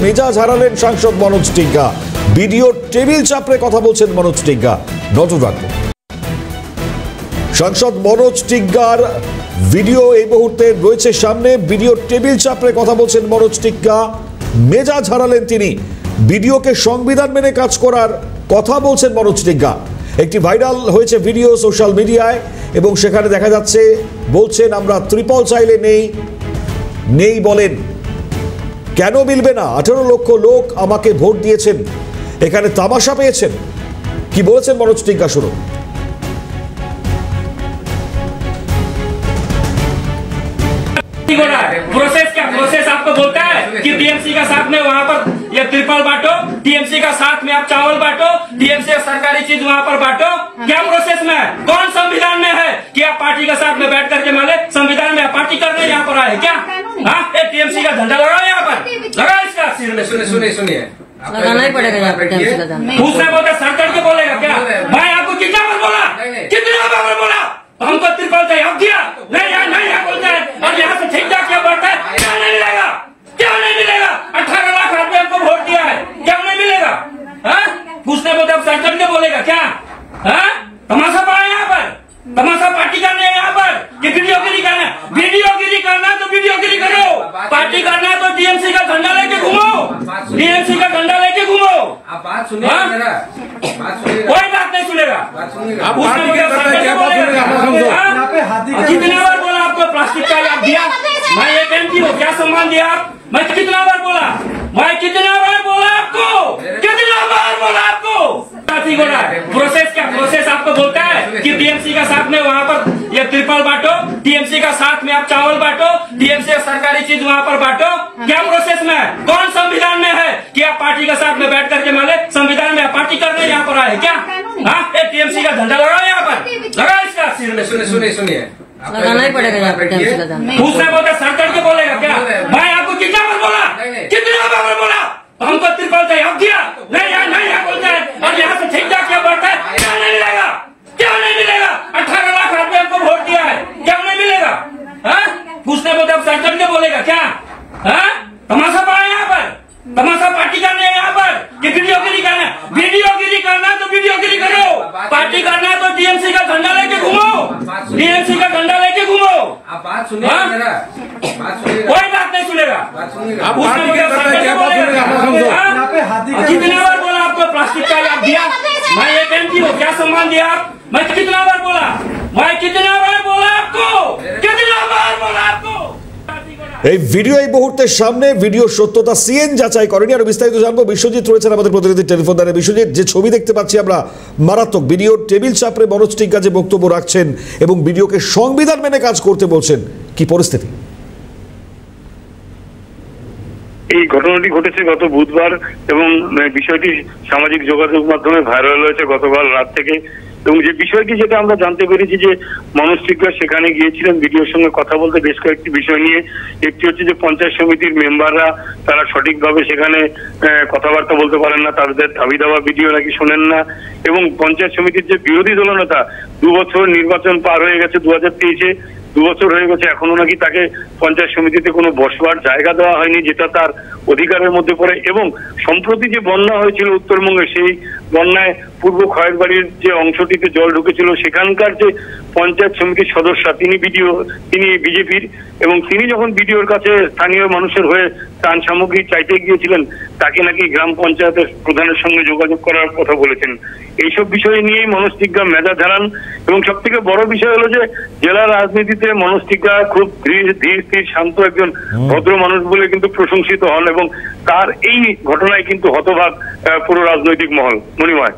মেজাজ হারালেন সাংসদ মনোজ টিগ্গা। ভিডিও টেবিল চাপড়ে কথা বলছেন মনোজ টিগ্গা। নজর রাখুন। সাংসদ মনোজ টিগ্গার ভিডিও এই মুহূর্তে রয়েছে সামনে। ভিডিও টেবিল চাপড়ে কথা বলছেন মনোজ টিগ্গা। মেজাজ হারালেন তিনি। ভিডিওকে সংবিধান মেনে কাজ করার কথা বলছেন মনোজ টিগ্গা। একটি ভাইরাল হয়েছে ভিডিও সোশ্যাল মিডিয়ায় এবং সেখানে দেখা যাচ্ছে বলছেন আমরা ত্রিপল চাইলে নেই বলেন। কেন মিলবে না? 18 লক্ষ লোক আমাকে ভোট দিয়েছেন, এখানে তামাশা পেয়েছেন। কি বলেছেন মনোজ টিগ্গা শুনুন। प्रोसेस क्या प्रोसेस आपको बोलता है कि टीएमसी का साथ में वहाँ पर ये ट्रिपल बांटो, टीएमसी का साथ में आप चावल बांटो, टीएमसी का सरकारी चीज वहाँ पर बांटो। क्या प्रोसेस में है? कौन संविधान में है कि आप पार्टी के साथ में बैठ करके माने संविधान में पार्टी करने यहाँ पर आए क्या? हाँ, टीएमसी का झंडा लगाओ यहाँ पर, लगाओ इसका सिर में। सुनिए लगाना ही पड़ेगा यहाँ पर टीएमसी का झंडा। दूसरे बोलते सर करके बोलेगा क्या? भाई आपको कितना बार बोला, कितनी बार बोला हमको त्रिपल चाहिए, अब दिया नहीं बोलता है और यहाँ से ठेका क्या बढ़ता है? क्या नहीं मिलेगा? क्या नहीं मिलेगा? 18 लाख आदमी हमको वोट दिया है, क्या नहीं मिलेगा? पूछने बोलते अब सर करके बोलेगा क्या? तमाशा पड़ा यहाँ पर, तमाशा पार्टी करने यहाँ पर कि वीडियोगिरी करना? वीडियोगिरी करना तो वीडियोगिरी करो, पार्टी करना तो टीएमसी का झंडा लेके घूमो, टीएमसी का झंडा लेके घूमो। आप बात सुनिए, कोई बात नहीं सुनेगा। कितना बार बोला आपको प्लास्टिक का आप दिया? मैं एक एमपी हूँ, क्या सम्मान दिया आप? मैं कितना बार बोला? मैं कितना बार बोला आपको? कितना बार बोला आपको? प्रोसेस क्या प्रोसेस आपको बोलता है कि टीएमसी का साथ में वहाँ पर ये ट्रिपल बांटो, टीएमसी का साथ में आप चावल बांटो, टीएमसी का सरकारी चीज वहाँ पर बांटो। क्या प्रोसेस में है? कौन संविधान में है कि आप पार्टी के साथ में बैठ करके माने संविधान में पार्टी करने यहाँ पर आए क्या? हाँ, टीएमसी का झंडा लगाओ यहाँ पर, लगाओ इसका सिर में। सुनिए लगाना ही पड़ेगा यहाँ पर टीएमसी का झंडा। दूसरे बोलते सर करके बोलेगा क्या? भाई आपको कितना बार बोला, कितना बार बोला हमको त्रिपल चाहिए, अब दिया नहीं बोलता है और यहाँ से ठेका क्या बढ़ता है? क्या नहीं मिलेगा? क्या नहीं मिलेगा? 18 लाख आदमी हमको वोट दिया है, क्या नहीं मिलेगा? पूछने बोलते अब सर करके बोलेगा क्या? तमाशा पड़ा यहाँ पर, तमाशा पार्टी करने यहाँ पर कि वीडियोगिरी करना? वीडियोगिरी करना तो वीडियोगिरी करो, पार्टी करना तो टीएमसी का झंडा लेके घूमो, टीएमसी का झंडा लेके घूमो। आप बात सुनिए, कोई बात नहीं सुनेगा। कितना बार बोला आपको प्लास्टिक का आप दिया? मैं एक एमपी हूँ, क्या सम्मान दिया आप? मैं कितना बार बोला? मैं कितना बार बोला आपको? कितना बार बोला आपको? এই ভিডিও এই মুহূর্তের সামনে। ভিডিও সত্যতা সিএন যাচাই করেনি। আর বিস্তারিত জানবো বিশ্বজিৎ রয়েছেন আমাদের প্রতিনিধি টেলিফোন দ্বারা। বিশ্বজিৎ, যে ছবি দেখতে পাচ্ছি আমরা মারাত্মক। ভিডিও টেবিল চাপড়ে মনোজ টিগ্গা যে বক্তব্য রাখছেন এবং ভিডিওকে সংবিধান মেনে কাজ করতে বলছেন, কি পরিস্থিতি? এই ঘটনাটি ঘটেছে গত বুধবার এবং বিষয়টি সামাজিক যোগাযোগ মাধ্যমে ভাইরাল হয়েছে গতকাল রাত থেকে। এবং যে বিষয়টি যেটা আমরা জানতে পেরেছি যে মনোজ টিগ্গা সেখানে গিয়েছিলেন ভিডিওর সঙ্গে কথা বলতে বেশ কয়েকটি বিষয় নিয়ে। একটি হচ্ছে যে পঞ্চায়েত সমিতির মেম্বাররা তারা সঠিকভাবে সেখানে কথাবার্তা বলতে পারেন না, তাদের দাবি দেওয়া ভিডিও নাকি শোনেন না। এবং পঞ্চায়েত সমিতির যে বিরোধী দলনেতা, 2 বছর নির্বাচন পার হয়ে গেছে, 2023-এ 2 বছর হয়ে গেছে, এখনো নাকি তাকে পঞ্চায়েত সমিতিতে কোনো বসবার জায়গা দেওয়া হয়নি, যেটা তার অধিকারের মধ্যে পড়ে। এবং সম্প্রতি যে বন্যা হয়েছিল উত্তরবঙ্গে, সেই বন্যায় পূর্ব খয়ের বাড়ির যে অংশটিতে জল ঢুকেছিল, সেখানকার যে পঞ্চায়েত সমিতির সদস্য তিনি বিজেপির, এবং তিনি যখন ভিডিওর কাছে স্থানীয় মানুষের হয়ে ত্রাণ সামগ্রী চাইতে গিয়েছিলেন, তাকে নাকি গ্রাম পঞ্চায়েতের প্রধানের সঙ্গে যোগাযোগ করার কথা বলেছেন। এইসব বিষয় নিয়েই মনোজ টিগ্গা মেজাজ হারান। এবং সব থেকে বড় বিষয় হলো যে জেলা রাজনীতিতে মনোজ টিগ্গা খুব ধীর স্থির শান্ত একজন ভদ্র মানুষ বলে কিন্তু প্রশংসিত হন এবং তার এই ঘটনায় কিন্তু হতবাক পুরো রাজনৈতিক মহল। মণিময়,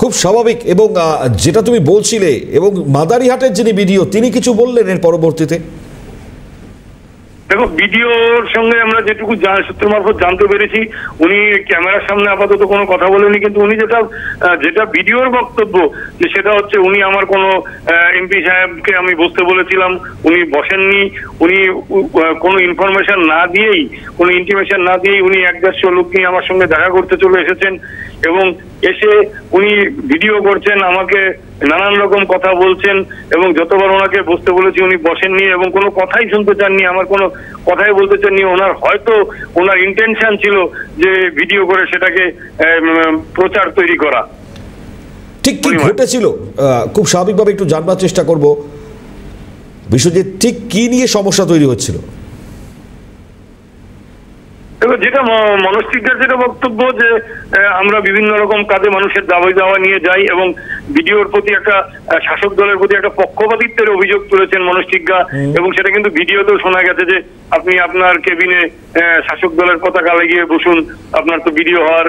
খুব স্বাভাবিক। এবং যেটা তুমি বলছিলে, এবং মাদারিহাটের যিনি ভিডিও তিনি কিছু বললেন এর পরবর্তীতে? দেখো, ভিডিওর সঙ্গে আমরা যেটুকু সূত্র মারফত জানতে পেরেছি, উনি ক্যামেরার সামনে আপাতত কোনো কথা বলেনি, কিন্তু উনি যেটা ভিডিওর বক্তব্য, যে সেটা হচ্ছে উনি আমার কোনো এমপি সাহেবকে আমি বসতে বলেছিলাম, উনি বসেননি। উনি কোনো ইনফরমেশন না দিয়েই, কোনো ইন্টিমেশন না দিয়েই উনি 1-150 লোক নিয়ে আমার সঙ্গে দেখা করতে চলে এসেছেন এবং এসে উনি ভিডিও করছেন, আমাকে নানান রকম কথা বলছেন এবং যতবার ওনাকে বসতে বলেছি উনি বসেননি এবং কোনো কথাই শুনতে চাননি, আমার কোনো কথাই বলতে চাননি। ওনার হয়তো ওনার ইন্টেনশন ছিল যে ভিডিও করে সেটাকে প্রচার তৈরি করা। ঠিক কি ঘটেছিল খুব স্বাভাবিকভাবে একটু জানবার চেষ্টা করব বিশ্বজিৎ, ঠিক কি নিয়ে সমস্যা তৈরি হচ্ছিল? এবার যেটা মনস্তিজ্ঞার যেটা বক্তব্য যে আমরা বিভিন্ন রকম কাজে মানুষের দাবি দাওয়া নিয়ে যাই এবং ভিডিওর প্রতি একটা শাসক দলের প্রতি একটা পক্ষপাতিত্বের অভিযোগ তুলেছেন মনস্তিজ্ঞা, এবং সেটা কিন্তু ভিডিওতেও শোনা গেছে যে আপনি আপনার কেবিনে শাসক দলের পতাকা লাগিয়ে বসুন, আপনার তো ভিডিও হওয়ার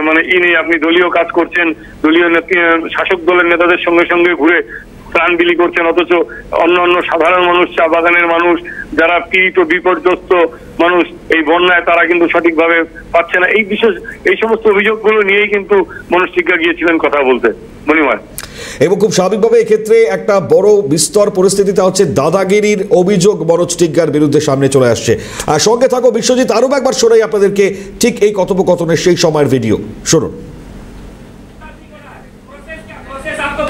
মানে নেই, আপনি দলীয় কাজ করছেন, দলীয় শাসক দলের নেতাদের সঙ্গে সঙ্গে ঘুরে প্রাণ বিলি করছেন, অথচ অন্য সাধারণ মানুষ, চা বাগানের মানুষ, যারা পীড়িত বিপর্যস্ত মানুষ এই বন্যায়, তারা কিন্তু সঠিকভাবে পাচ্ছে না। এই সমস্ত অভিযোগগুলো নিয়েই কিন্তু মনস্তিজ্ঞা গিয়েছিলেন কথা বলতে মনিময়। এবং খুব স্বাভাবিকভাবে এক্ষেত্রে একটা বড় বিস্তর পরিস্থিতিটা হচ্ছে দাদাগিরির অভিযোগ মনোজটিজ্ঞার বিরুদ্ধে সামনে চলে আসছে। আর সঙ্গে থাকো বিশ্বজিৎ, আরো একবার শোনাই আপনাদেরকে ঠিক এই কথোপকথনের সেই সময়ের ভিডিও, শুনুন।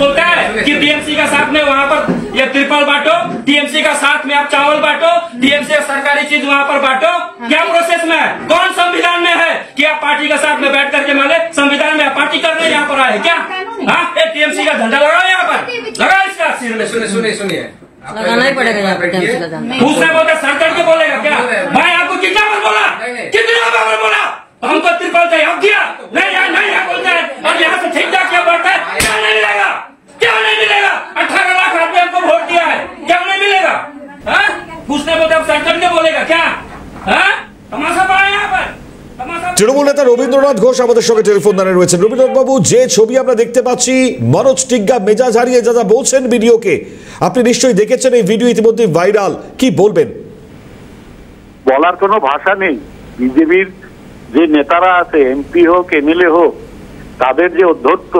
बोलता है कि टीएमसी का साथ में वहाँ पर ये त्रिपल बांटो, टीएमसी का साथ में आप चावल बांटो, टीएमसी का सरकारी चीज वहाँ पर बांटो। क्या प्रोसेस में है? कौन संविधान में है कि आप पार्टी के साथ में बैठ करके माने संविधान में पार्टी करने यहाँ पर आए क्या? हाँ, टीएमसी का झंडा लगाओ यहाँ पर, लगाओ इसका सिर में। सुनिए लगाना ही पड़ेगा यहाँ पे टीएमसी का झंडा। दूसरे बोलते सर करके बोलेगा क्या? भाई आपको कितना बार बोला, कितना बार बोला हमको त्रिपल चाहिए, अब दिया नहीं बोलता है, और यहाँ से ठीक क्या बढ़ता है, क्या नहीं मिलेगा, क्या नहीं मिलेगा? 18 लाख आदमी हमको वोट दिया है, क्या नहीं मिलेगा? पूछने बोलते अब सर करके बोलेगा क्या? तमाशा पड़ा यहाँ पर। তৃণমূল নেতা রবীন্দ্রনাথ ঘোষ আমাদের সঙ্গে টেলিফোন লাইনে রয়েছেন। রবীন্দ্রনাথ বাবু, যে ছবি আমরা দেখতে পাচ্ছি মনোজটিজ্ঞা মেজাজ হারিয়ে যা বলছেন ভিডিওকে, আপনি নিশ্চয়ই দেখেছেন, এই ভিডিও ইতিমধ্যে ভাইরাল, কি বলবেন? বলার কোনো ভাষা নেই। বিজেপির যে নেতারা আছে, এমপি হোক এমএলএ হোক, তাদের যে অধ্যত্ত,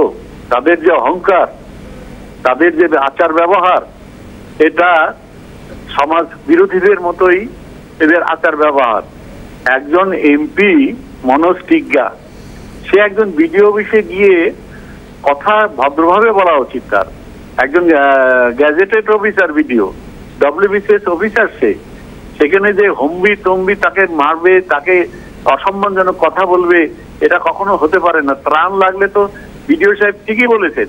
তাদের যে অহংকার, তাদের যে আচার ব্যবহার, এটা সমাজ বিরোধীদের মতোই এদের আচার ব্যবহার। একজন এমপি মনোজটিজ্ঞা, সে একজন বিডিও অফিসে গিয়ে কথা ভদ্রভাবে বলা উচিত তার। একজন gazetted officer, BDO WBCS officer, সেখানে যে হম্বি তম্বি তাকে মারবে, তাকে অসম্মানজনক কথা বলবে, এটা কখনো হতে পারে না। ত্রাণ লাগলে তো বিডিও সাহেব ঠিকই বলেছেন,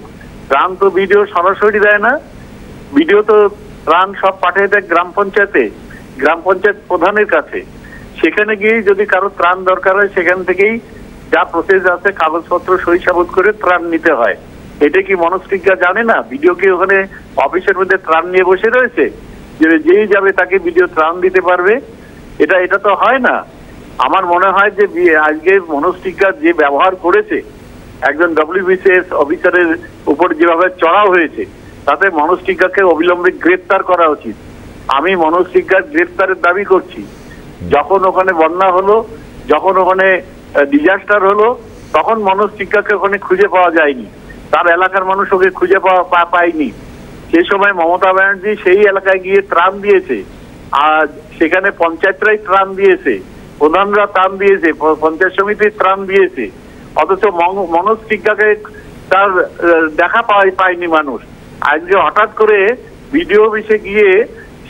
ত্রাণ তো বিডিও সরাসরি দেয় না, বিডিও তো ত্রাণ সব পাঠিয়ে দেয় গ্রাম পঞ্চায়েতে, গ্রাম পঞ্চায়েত প্রধানের কাছে। সেখানে গিয়ে যদি কারো ত্রাণ দরকার হয়, সেখান থেকেই যা প্রসেস আছে কাগজপত্র সই সাবুত করে ত্রাণ নিতে হয়। এটা কি মনোজটিজ্ঞা জানে না? বিডিও কি ওখানে অফিসের মধ্যে ত্রাণ নিয়ে বসে রয়েছে যে যেই যাবে তাকে বিডিও ত্রাণ দিতে পারবে? এটা তো হয় না। আমার মনে হয় যে আজকে মনোজটিজ্ঞা যে ব্যবহার করেছে একজন ডব্লিউবিসিএস অফিসারের উপর যেভাবে চড়াও হয়েছে, তাতে মনোজটিজ্ঞাকে অবিলম্বে গ্রেফতার করা উচিত। আমি মনোজটিজ্ঞার গ্রেফতারের দাবি করছি। যখন ওখানে বন্যা হলো, যখন ওখানে ডিজাস্টার হলো, তখন মনোজটিজ্ঞাকে ওখানে খুঁজে পাওয়া যায়নি, তার এলাকার মানুষ ওকে খুঁজে পায়নি। সেই সময় মমতা ব্যানার্জি সেই এলাকায় গিয়ে ত্রাণ দিয়েছে, আর সেখানে পঞ্চায়েতরাই ত্রাণ দিয়েছে, প্রধানরা ত্রাণ দিয়েছে, পঞ্চায়েত সমিতির ত্রাণ দিয়েছে, অথচ মনোজটিজ্ঞাকে তার দেখা পায়নি মানুষ। আজকে হঠাৎ করে বিডিও অফিসে গিয়ে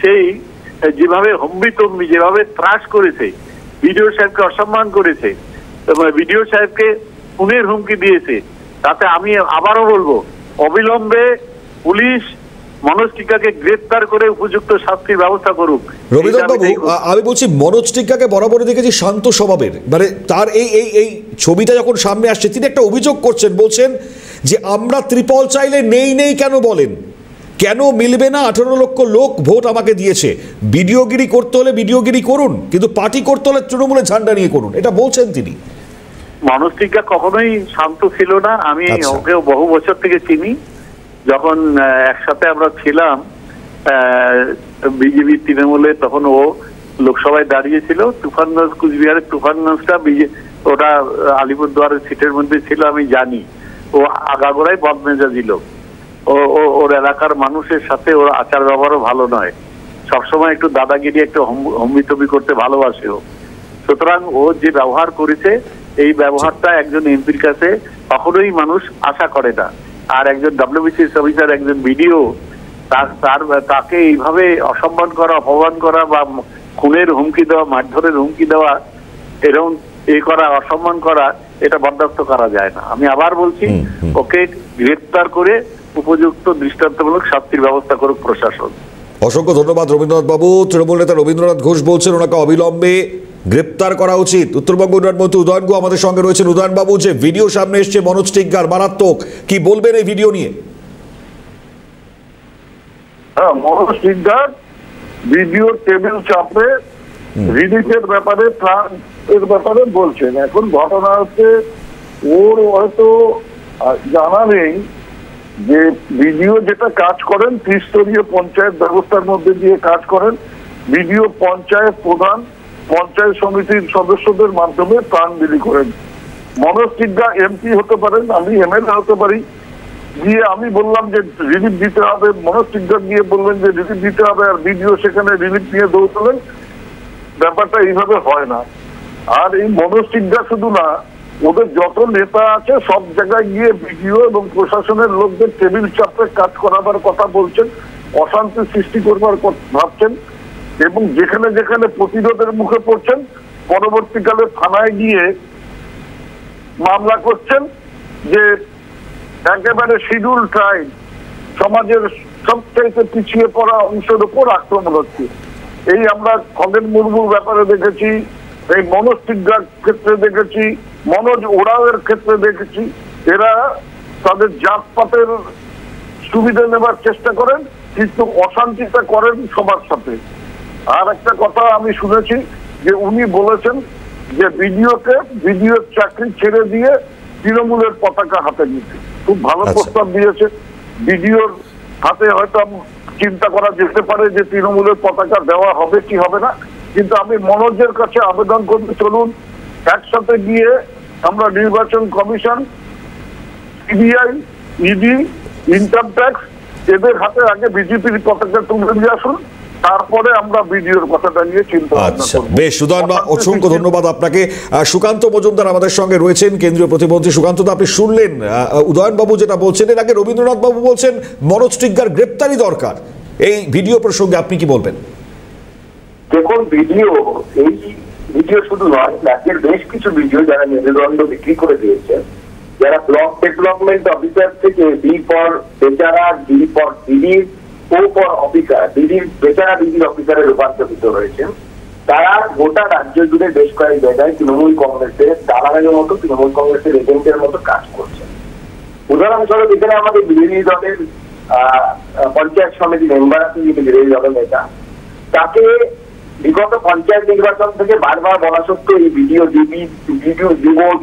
সেই যেভাবে হম্বিতম্বি, যেভাবে ত্রাস করেছে, বিডিও সাহেবকে অসম্মান করেছে, বিডিও সাহেবকে খুনের হুমকি দিয়েছে, তাতে আমি আবারও বলবো অবিলম্বে পুলিশ মনোজটিজ্ঞাকে গ্রেফতার করে উপযুক্ত শাস্তির ব্যবস্থা করুক। রবীন্দ্রনাথ বাবু, আমি বলছি মনোজটিজ্ঞাকে বরাবরই দেখেছি শান্ত স্বভাবের, মানে তার এই ছবিটা যখন সামনে আসছে তিনি একটা অভিযোগ করছেন, বলছেন যে আমরা ত্রিপল চাইলে নেই কেন বলেন, কেন মিলবে না? 18 লক্ষ লোক ভোট আমাকে দিয়েছে, ভিডিওগিরি করতে হলে ভিডিওগিরি করুন, কিন্তু পার্টি করতে হলে তৃণমূলের ঝান্ডা নিয়ে করুন, এটা বলছেন তিনি। মনোজটিজ্ঞা কখনোই শান্ত ছিল না। আমি ওকে বহু বছর থেকে চিনি। যখন একসাথে আমরা ছিলাম বিজেপি তৃণমূলে, তখন ও লোকসভায় দাঁড়িয়েছিল। তুফানগঞ্জ, কুচবিহারের তুফানগঞ্জটা ওটা আলিপুরদুয়ারের সিটের মধ্যে ছিল, আমি জানি। ও আগাগোড়াই বদমেজাজি লোক। ওর এলাকার মানুষের সাথে ওর আচার ব্যবহারও ভালো নয়, সবসময় একটু দাদাগিরি, একটু হম্বিতম্বি করতে ভালোবাসে ও। সুতরাং ও যে ব্যবহার করেছে, এই ব্যবহারটা একজন এমপির কাছে কখনোই মানুষ আশা করে না। আর একজন WBCS অফিসার, একজন ভিডিও, তাকে এইভাবে অসম্মান করা, অপমান করা বা খুনের হুমকি দেওয়া, মারধরের হুমকি দেওয়া, এরকম করা, অসম্মান করা, এটা বরদাস্ত করা যায় না। আমি আবার বলছি, ওকে গ্রেফতার করে উপযুক্ত দৃষ্টান্তমূলক শাস্তির ব্যবস্থা করুক প্রশাসন। অসংখ্য ধন্যবাদ রবীন্দ্রনাথ বাবু। তৃণমূল নেতা রবীন্দ্রনাথ ঘোষ বলছেন ওনাকে অবিলম্বে গ্রেপ্তার করা উচিত। উত্তরবঙ্গ উন্নয়ন মন্ত্রী উদয়ন গুহ আমাদের সঙ্গে রয়েছেন। উদয়ন বাবু, যে ভিডিও সামনে এসছে মনোজ টিগ্গার, মারাত্মক, কি বলবেন এই ভিডিও নিয়ে? হ্যাঁ, মনোজ টিগ্গার ভিডিও টেবিল চাপে রিলিজের ব্যাপারে, এর ব্যাপারে বলছেন। এখন ঘটনা হচ্ছে, ওর হয়তো জানা নেই যে ভিডিও যেটা কাজ করেন ত্রিস্তরীয় পঞ্চায়েত ব্যবস্থার মধ্যে দিয়ে কাজ করেন। ভিডিও পঞ্চায়েত প্রধান, পঞ্চায়েত সমিতির সদস্যদের মাধ্যমে প্রাণ বিলি করেন। মনোজ টিগ্গা MP হতে পারেন, আমি MLA হতে পারি, গিয়ে আমি বললাম যে রিলিফ দিতে হবে, মনোজ টিগ্গা গিয়ে বললেন যে রিলিফ দিতে হবে, আর ভিডিও সেখানে রিলিফ নিয়ে দৌড়লেন। ব্যাপারটা এইভাবে হয় না। আর এই মনোজ টিগ্গা শুধু না, ওদের যত নেতা আছে সব জায়গায় গিয়ে ভিডিও এবং প্রশাসনের লোকদের টেবিল চাপে কাজ করাবার কথা বলছেন, অশান্তি সৃষ্টি করবার ভাবছেন, এবং যেখানে যেখানে প্রতিরোধের মুখে পড়ছেন পরবর্তীকালে থানায় গিয়ে মামলা করছেন যে একেবারে শিডিউল ট্রাইব, সমাজের সবচাইতে পিছিয়ে পড়া অংশের উপর আক্রমণ হচ্ছে। এই আমরা খগেন মুর্মুর ব্যাপারে দেখেছি, এই মনোজ টিগ্গার ক্ষেত্রে দেখেছি, মনোজ ওরাওয়ের ক্ষেত্রে দেখেছি। এরা তাদের জাতপাতের সুবিধা নেবার চেষ্টা করেন, কিন্তু অশান্তিটা করেন সবার সাথে। আর একটা কথা আমি শুনেছি যে উনি বলেছেন যে ভিডিওর চাকরি ছেড়ে দিয়ে তৃণমূলের পতাকা হাতে নিতে। খুব ভালো প্রস্তাব দিয়েছে। ভিডিওর হাতে হয়তো চিন্তা করা যেতে পারে যে তৃণমূলের পতাকা দেওয়া হবে কি হবে না, কিন্তু আমি মনোজের কাছে আবেদন করতে, চলুন একসাথে গিয়ে আমরা নির্বাচন commission, CBI, ED, income tax, এদের হাতে আগে বিজেপির পতাকা তুলে দিয়ে আসুন, তারপরে আমরা ভিডিওর কথাটা নিয়ে চিন্তা ভাবনা করব। বেশ, সুদয়ন বা অসংখ্য ধন্যবাদ আপনাকে। সুকান্ত মজুমদার আমাদের সঙ্গে রয়েছেন, কেন্দ্রীয় প্রতিমন্ত্রী। সুকান্ত দা, আপনি শুনলেন উদয়ন বাবু যেটা বলছেন। এর আগে রবীন্দ্রনাথ বাবু বলছেন মনোজ টিগ্গার গ্রেপ্তারি দরকার। এই ভিডিও প্রসঙ্গে আপনি কি বলবেন? দেখুন, এই ভিডিও শুধু নয়, রাজ্যের বেশ কিছু ভিডিও যারা মেরুদণ্ড বিক্রি করে দিয়েছে, যারা ব্লক ডেভেলপমেন্ট অফিসার থেকে D ফর বেচারা, D ফর দিদি, O ফর অফিসার, বেচারা দিদির অফিসারে রূপান্তরিত হয়েছে, তারা গোটা রাজ্য জুড়ে বেশ কয়েক জায়গায় তৃণমূল কংগ্রেসের দালালের মতো, তৃণমূল কংগ্রেসের এজেন্টের মতো কাজ করছে। উদাহরণস্বরূপ এখানে আমাদের বিরোধী দলের পঞ্চায়েত সমিতি মেম্বার আছে, বিরোধী দলের নেতা, তাকে বিগত পঞ্চায়েত নির্বাচন থেকে বারবার বলা সত্ত্বেও এই ভিডিও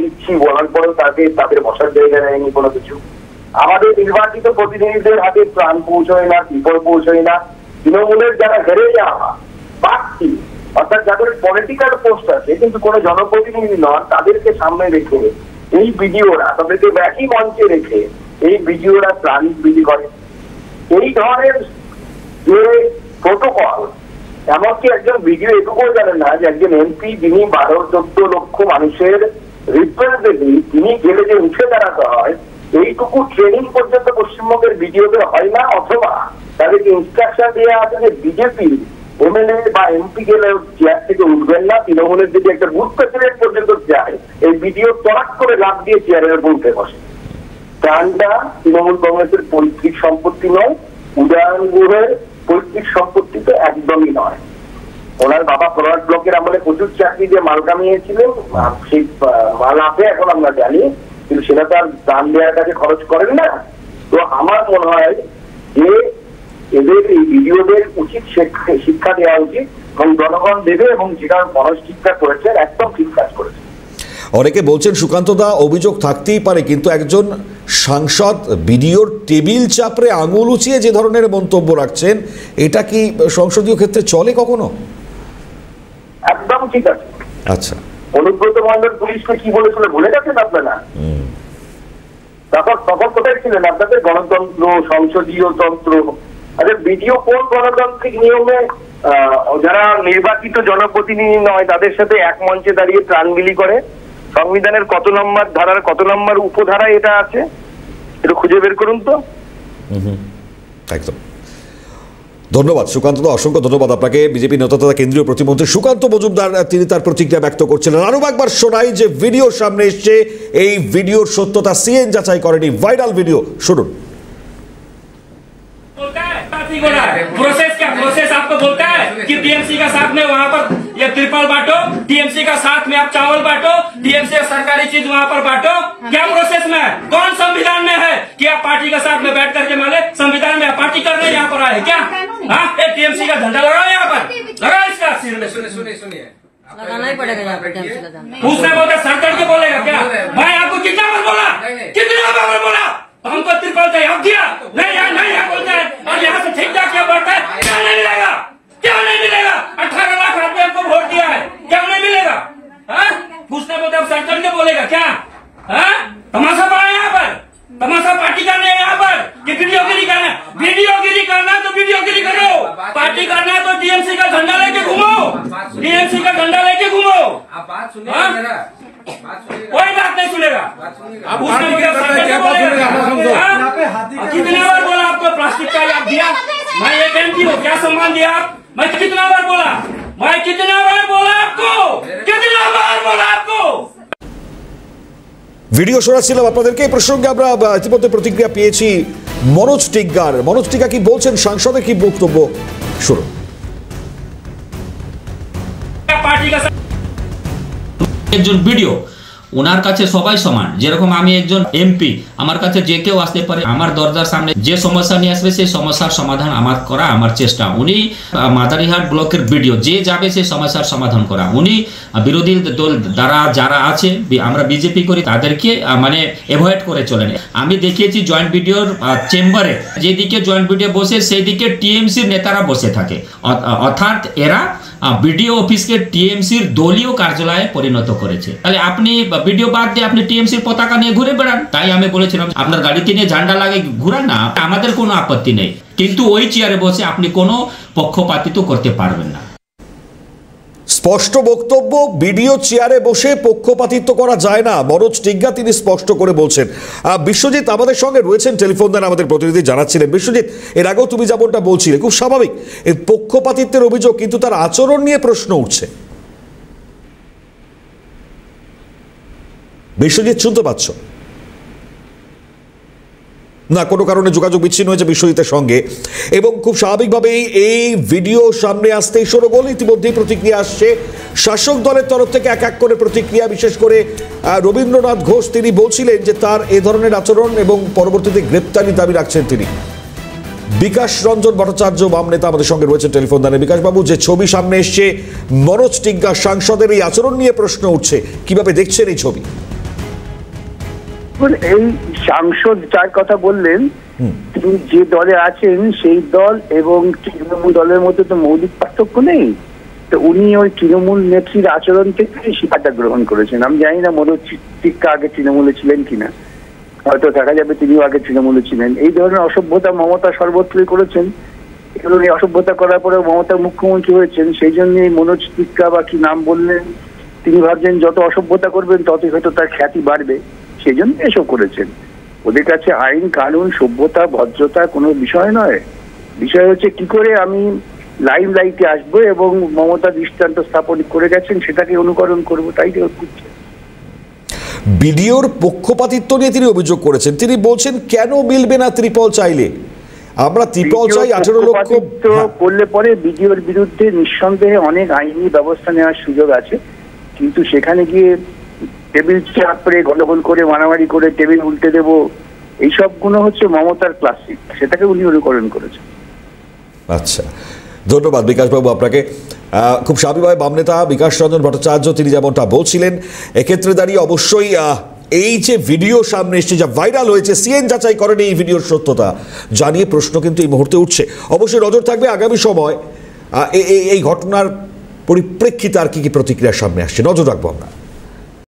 দিচ্ছি বলার পরেও তাদের বসার জায়গা নেয়নি কোনো কিছু। আমাদের নির্বাচিত প্রতিনিধিদের হাতে প্রাণ পৌঁছয় না, বিপদ পৌঁছয় না। তৃণমূলের যারা হেরে যাওয়া প্রার্থী, অর্থাৎ যাদের পলিটিক্যাল পোস্ট আছে কিন্তু কোনো জনপ্রতিনিধি নন, তাদেরকে সামনে রেখে এই ভিডিওরা, তাদেরকে একই মঞ্চে রেখে এই ভিডিওরা প্রাণ বিলি করে। এই ধরনের যে প্রোটোকল, এমনকি একজন ভিডিও এটুকুও জানেন না যে একজন MP, যিনি 12-14 লক্ষ মানুষের রিপ্রেজেন্টেটিভ, তিনি গেলে যে উঠে দাঁড়াতে হয়, এইটুকু ট্রেনিং পর্যন্ত পশ্চিমবঙ্গের ভিডিওতে হয় না। অথবা তাদেরকে ইনস্ট্রাকশন দেওয়া আছে যে বিজেপি MLA বা MP গেলে চেয়ার থেকে উঠবেন না, তৃণমূলের যদি একটা বুথ প্রেসিডেন্ট পর্যন্ত যায়, এই ভিডিও তরাক করে লাফ দিয়ে চেয়ারের উপর উঠে বসে। প্রাণটা তৃণমূল কংগ্রেসের পৈতৃক সম্পত্তি নয়, উদয়ন গুহের পৈতৃক সম্পত্তি তো একদমই নয়। ওনার বাবা ফরওয়ার্ড ব্লকের আমলে প্রচুর চাকরি দিয়ে মাল কামিয়েছিলেন, সেই মাল আছে এখন আমরা জানি, কিন্তু সেটা তো আর দান দেওয়ার কাছে খরচ করেন না। তো আমার মনে হয় যে এদের এই ভিডিওদের উচিত শিক্ষা দেওয়া উচিত, এবং জনগণ দেবে, এবং যেটা মনোজ শিক্ষা করেছে একদম ঠিক কাজ করেছে। অনেকে বলছেন সুকান্ত দা, অভিযোগ থাকতেই পারে, কিন্তু একজন সাংসদ ভিডিওর টেবিল চাপড়ে আঙুল উঁচিয়ে যে ধরনের মন্তব্য রাখছেন, এটা কি সংসদীয় ক্ষেত্রে চলে কখনো? একদম ঠিক আছে। আচ্ছা, অনুব্রত মণ্ডল পুলিশকে কি বলেছিল ভুলে গেছেন আপনারা? তখন কোথায় ছিলেন আপনাদের গণতন্ত্র, সংসদীয় তন্ত্র? আচ্ছা, ভিডিও কোন গণতান্ত্রিক নিয়মে যারা নির্বাচিত জনপ্রতিনিধি নয় তাদের সাথে এক মঞ্চে দাঁড়িয়ে প্রাণ বিলি করে? সংবিধানের কত নম্বর ধারার কত নম্বর উপধারায় এটা আছে? একটু খুঁজে বের করুন তো। একদম ধন্যবাদ সুকান্ত দা, অসংখ্য ধন্যবাদ আপনাকে। বিজেপি নেতা তথা কেন্দ্রীয় প্রতিমন্ত্রী সুকান্ত মজুমদার তিনি তার প্রতিক্রিয়া ব্যক্ত করছিলেন। আরো একবার শোনাই যে ভিডিও সামনে এসছে, এই ভিডিওর সত্যতা সিএন যাচাই করেনি, ভাইরাল ভিডিও শুনুন। प्रोसेस क्या प्रोसेस आपको बोलता है कि टीएमसी का साथ में वहाँ पर ये त्रिपल बांटो, टीएमसी का साथ में आप चावल बांटो, टीएमसी का सरकारी चीज वहाँ पर बांटो, क्या प्रोसेस में है? कौन संविधान में है कि आप पार्टी के साथ में बैठ करके माले संविधान में पार्टी करने यहाँ पर आए क्या? हाँ, टीएमसी का झंडा लगाओ यहाँ पर, लगाओ इसका सिर में। सुनिए लगाना ही पड़ेगा यहाँ पे टीएमसी का झंडा। पूछने बोलते सर चढ़ के बोलेगा क्या? भाई आपको कितना बार बोला, कितनी बार बोला हमको त्रिपल चाहिए, अब दिया नहीं यहाँ बोलते हैं और यहाँ से ठीक ठाक क्या बढ़ता है? क्या नहीं मिलेगा, क्या नहीं मिलेगा? 18 लाख रुपए हमको वोट दिया है, क्या नहीं मिलेगा? पूछने बोलते अब सर चढ़ के बोलेगा क्या? तमाशा पड़ा यहाँ पर, तमाशा पार्टी करने यहाँ पर कि वीडियोगिरी करना, वीडियोगिरी करना तो वीडियोगिरी करो, पार्टी करना तो टीएमसी का झंडा लेके घूमो, टीएमसी का झंडा लेके घूमो। आप बात सुनिए मेरा, कोई बात नहीं सुनेगा। कितना बार बोला आपको प्लास्टिक का आप दिया? मैं एक एमपी हूँ, क्या सम्मान दिया आप? मैं कितना बार बोला, मैं कितना बार बोला आपको, कितना बार बोला आपको? ভিডিও শোনাচ্ছিলাম আপনাদেরকে। এই প্রসঙ্গে আমরা ইতিমধ্যে প্রতিক্রিয়া পেয়েছি মনোজ টিগ্গার। মনোজ টিগ্গা কি বলছেন, সাংসদের কি বক্তব্য শুনুন। पार्टी का একজন ভিডিও ওনার কাছে সবাই সমান, যেরকম আমি একজন এমপি, আমার কাছে যে কেউ আসতে পারে, আমার দরজার সামনে যে সমস্যা নিয়ে আসবে সেই সমস্যার সমাধান আমার করা আমার চেষ্টা। উনি মাদারিহাট ব্লকের ভিডিও, যে যাবে সেই সমস্যার সমাধান করা। উনি বিরোধী দল দ্বারা যারা আছে, আমরা বিজেপি করি, তাদেরকে মানে অ্যাভয়েড করে চলেন। আমি দেখিয়েছি জয়েন্ট ভিডিওর চেম্বারে, যেদিকে জয়েন্ট ভিডিও বসে সেই দিকে টিএমসির নেতারা বসে থাকে, অর্থাৎ এরা বিডিও অফিসকে টিএমসির দলীয় কার্যালয়ে পরিণত করেছে। তাহলে আপনি ভিডিও বাদ দিয়ে আপনি টিএমসির পতাকা নিয়ে ঘুরে বেড়ান। তাই আমি বলেছিলাম আপনার গাড়িতে নিয়ে ঝান্ডা লাগিয়ে ঘুরান না, আমাদের কোনো আপত্তি নেই, কিন্তু ওই চেয়ারে বসে আপনি কোনো পক্ষপাতিত্ব করতে পারবেন না। স্পষ্ট বক্তব্য, ভিডিও চেয়ারে বসে পক্ষপাতিত্ব করা যায় না, মনোজ টিগ্গা তিনি স্পষ্ট করে বলছেন। বিশ্বজিৎ আমাদের সঙ্গে রয়েছেন টেলিফোন দেন, আমাদের প্রতিনিধি জানাচ্ছিলেন। বিশ্বজিৎ, এর আগেও তুমি যেমনটা বলছিলে, খুব স্বাভাবিক এই পক্ষপাতিত্বের অভিযোগ, কিন্তু তার আচরণ নিয়ে প্রশ্ন উঠছে। বিশ্বজিৎ শুনতে পাচ্ছ না? কোনো কারণে যোগাযোগ বিচ্ছিন্ন হয়েছে বিশ্বজিতের সঙ্গে, এবং খুব স্বাভাবিকভাবেই এই ভিডিও সামনে আসতেই শোরগোল। ইতিমধ্যেই প্রতিক্রিয়া আসছে শাসক দলের তরফ থেকে, এক এক করে প্রতিক্রিয়া। বিশেষ করে রবীন্দ্রনাথ ঘোষ তিনি বলছিলেন যে তার এ ধরনের আচরণ এবং পরবর্তীতে গ্রেপ্তারির দাবি রাখছেন তিনি। বিকাশ রঞ্জন ভট্টাচার্য বাম নেতা আমাদের সঙ্গে রয়েছেন টেলিফোন দানে। বিকাশবাবু, যে ছবি সামনে এসছে মনোজ টিগ্গা সাংসদের এই আচরণ নিয়ে প্রশ্ন উঠছে, কিভাবে দেখছেন এই ছবি? এই সাংসদ যার কথা বললেন, তিনি যে দলে আছেন সেই দল এবং তৃণমূল দলের মধ্যে তো মৌলিক পার্থক্য নেই। তো উনি ওই তৃণমূল নেত্রীর আচরণ থেকে শিক্ষাটা গ্রহণ করেছেন। আমি জানি না মনোজ টিগ্গা আগে তৃণমূলে ছিলেন কিনা, হয়তো দেখা যাবে তিনিও আগে তৃণমূলে ছিলেন। এই ধরনের অসভ্যতা মমতা সর্বত্রই করেছেন, এবং এই অসভ্যতা করার পরে মমতা মুখ্যমন্ত্রী হয়েছেন। সেই জন্য এই মনোজ টিগ্গা বা কি নাম বললেন, তিনি ভাবছেন যত অসভ্যতা করবেন ততই হয়তো তার খ্যাতি বাড়বে, সেই জন্য এসব করেছেন। ওদের কাছে আইন কানুন সভ্যতা ভদ্রতা কোনো বিষয় নয়, বিষয় হচ্ছে কি করে আমি লাইম লাইটে আসবো এবং মমতা দৃষ্টান্ত স্থাপন করে গেছেন সেটাকে অনুকরণ করবো, তাই করছে। বিডিওর পক্ষপাতিত্ব নিয়ে তিনি অভিযোগ করেছেন। তিনি বলছেন কেন মিলবে না ত্রিপল চাইলে, আমরা ত্রিপল চাই 18 লক্ষ করলে পরে বিডিওর বিরুদ্ধে নিঃসন্দেহে অনেক আইনি ব্যবস্থা নেওয়ার সুযোগ আছে, কিন্তু সেখানে গিয়ে টেবিল চাপড়ে গন্ডগোল করে মারামারি করে টেবিল উল্টে দেবো, এইসব গুলো হচ্ছে মমতার ক্লাসিক, সেটাকে উনি অনুকরণ করেছেন। আচ্ছা, ধন্যবাদ বিকাশবাবু আপনাকে। খুব স্বাভাবিকভাবে বাম নেতা বিকাশ রঞ্জন ভট্টাচার্য তিনি যেমনটা বলছিলেন, এক্ষেত্রে দাঁড়িয়ে অবশ্যই এই যে ভিডিও সামনে এসছে, যা ভাইরাল হয়েছে, সিএন যাচাই করেন এই ভিডিওর সত্যতা জানিয়ে প্রশ্ন কিন্তু এই মুহূর্তে উঠছে। অবশ্যই নজর থাকবে আগামী সময় এই ঘটনার পরিপ্রেক্ষিতে আর কি প্রতিক্রিয়ার সামনে আসছে, নজর রাখবো আমরা।